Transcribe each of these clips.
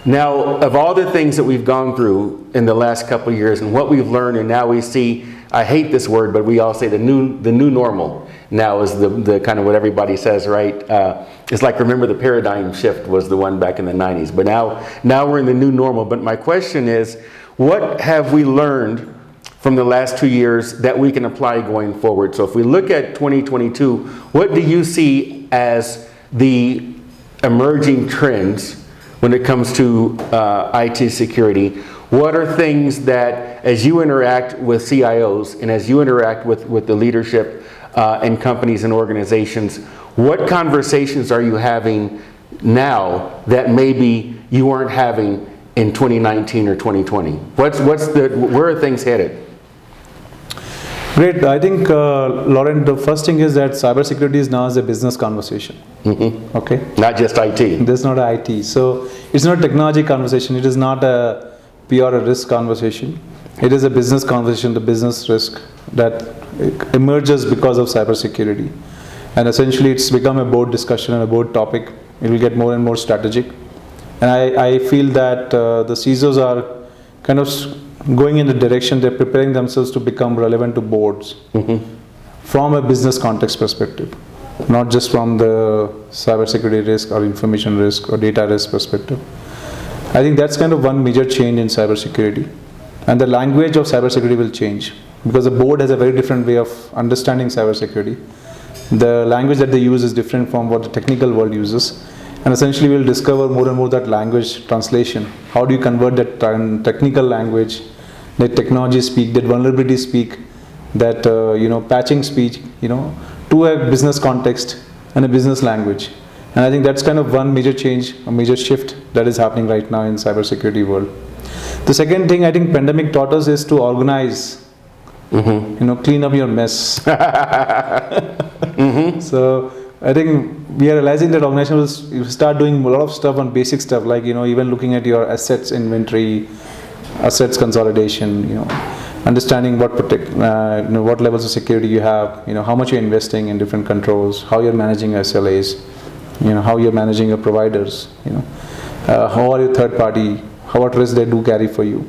Now, of all the things that we've gone through in the last couple of years and what we've learned, and now we see, I hate this word, but we all say the new normal now is the kind of what everybody says, right? It's like, remember the paradigm shift was the one back in the 90s, but now we're in the new normal. But my question is, what have we learned from the last 2 years that we can apply going forward? So if we look at 2022, what do you see as the emerging trends when it comes to IT security? What are things that, as you interact with CIOs and as you interact with the leadership in companies and organizations, what conversations are you having now that maybe you weren't having in 2019 or 2020? Where are things headed? Great. I think, Lauren, the first thing is that cybersecurity is now as a business conversation. Mm-hmm. Okay. Not just IT. There's not a IT. So it's not a technology conversation. It is not a pure risk conversation. It is a business conversation, the business risk that emerges because of cybersecurity. And essentially it's become a board discussion and a board topic. It will get more and more strategic. And I feel that the CISOs are kind of going in the direction, they're preparing themselves to become relevant to boards from a business context perspective, not just from the cybersecurity risk or information risk or data risk perspective. I think that's kind of one major change in cybersecurity. And the language of cybersecurity will change because the board has a very different way of understanding cybersecurity. The language that they use is different from what the technical world uses. And essentially we'll discover more and more that language translation. How do you convert that technical language, that technology speak, that vulnerability speak, that patching speech, to a business context and a business language. And I think that's kind of one major change, a major shift that is happening right now in cybersecurity world. The second thing I think pandemic taught us is to organize, clean up your mess. So I think we are realizing that organizations will start doing a lot of stuff on basic stuff, like even looking at your assets inventory, assets consolidation, understanding what what levels of security you have, how much you're investing in different controls, how you're managing SLAs, how you're managing your providers, how are your third party, what risk they do carry for you.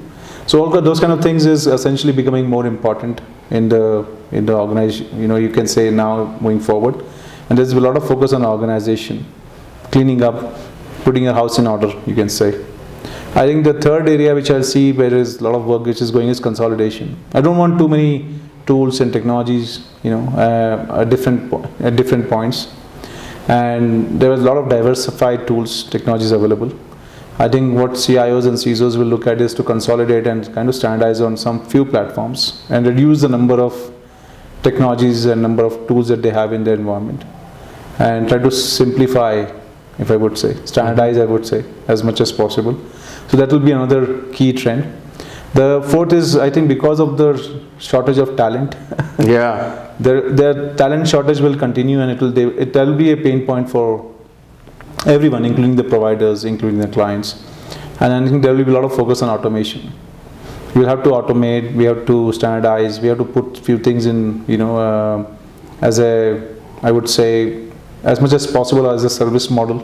So all those kind of things is essentially becoming more important in the organization, you can say now moving forward. And there's a lot of focus on organization, cleaning up, putting your house in order, you can say. I think the third area which I'll see where there is a lot of work which is going is consolidation. I don't want too many tools and technologies, at different points. And there is a lot of diversified tools, technologies available. I think what CIOs and CISOs will look at is to consolidate and kind of standardize on some few platforms and reduce the number of technologies and number of tools that they have in their environment. And try to simplify, if I would say, standardize, I would say, as much as possible. So that will be another key trend. The fourth is, I think, because of the shortage of talent, the talent shortage will continue, and it will be a pain point for everyone, including the providers, including the clients. And I think there will be a lot of focus on automation. We'll have to automate, we have to standardize, we have to put few things in, I would say, as much as possible as a service model,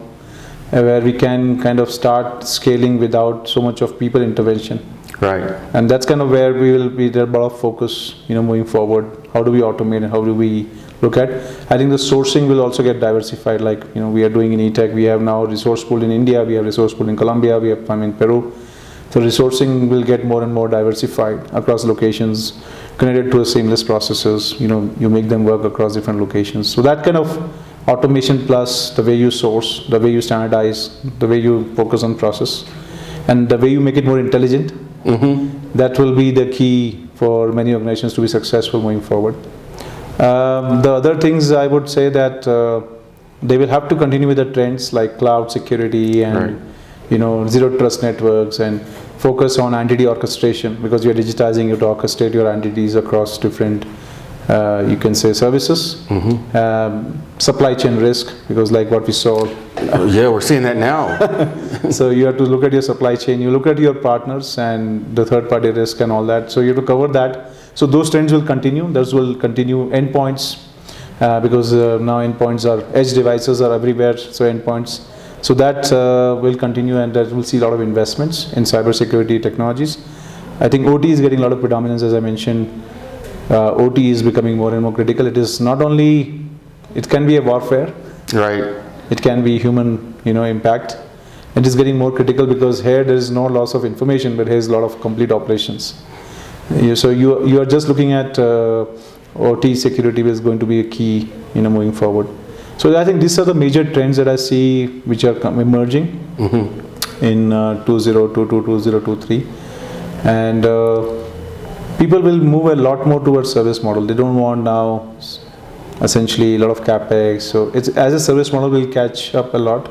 where we can kind of start scaling without so much of people intervention. Right. And that's kind of where we will be, there a lot of focus, moving forward. How do we automate and how do we look at? I think the sourcing will also get diversified, like, we are doing in ETEK, we have now resource pool in India, we have resource pool in Colombia, we have in Peru. So resourcing will get more and more diversified across locations, connected to a seamless processes, you make them work across different locations. So that kind of automation plus the way you source, the way you standardize, the way you focus on process, and the way you make it more intelligent, that will be the key for many organizations to be successful moving forward. The other things I would say that they will have to continue with the trends like cloud security and zero trust networks, and focus on entity orchestration, because you're digitizing, you have to orchestrate your entities across different you can say services. Supply chain risk, because like what we saw. We're seeing that now. So you have to look at your supply chain, you look at your partners and the third party risk and all that. So you have to cover that. So those trends will continue. Those will continue. Endpoints, because now endpoints are, edge devices are everywhere, so endpoints. So that will continue, and that we'll see a lot of investments in cybersecurity technologies. I think OT is getting a lot of predominance, as I mentioned. OT is becoming more and more critical. It is not only, it can be a warfare. Right. It can be human, impact. It is getting more critical because here there is no loss of information, but here is a lot of complete operations. So you are just looking at OT security is going to be a key, moving forward. So I think these are the major trends that I see which are emerging in 2022, 2023, and people will move a lot more towards service model. They don't want now essentially a lot of capex. So it's, as a service model will catch up a lot,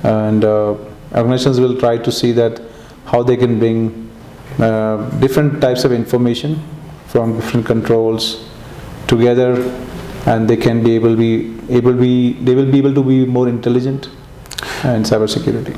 and organizations will try to see that how they can bring different types of information from different controls together, and they can be able to be more intelligent in cybersecurity.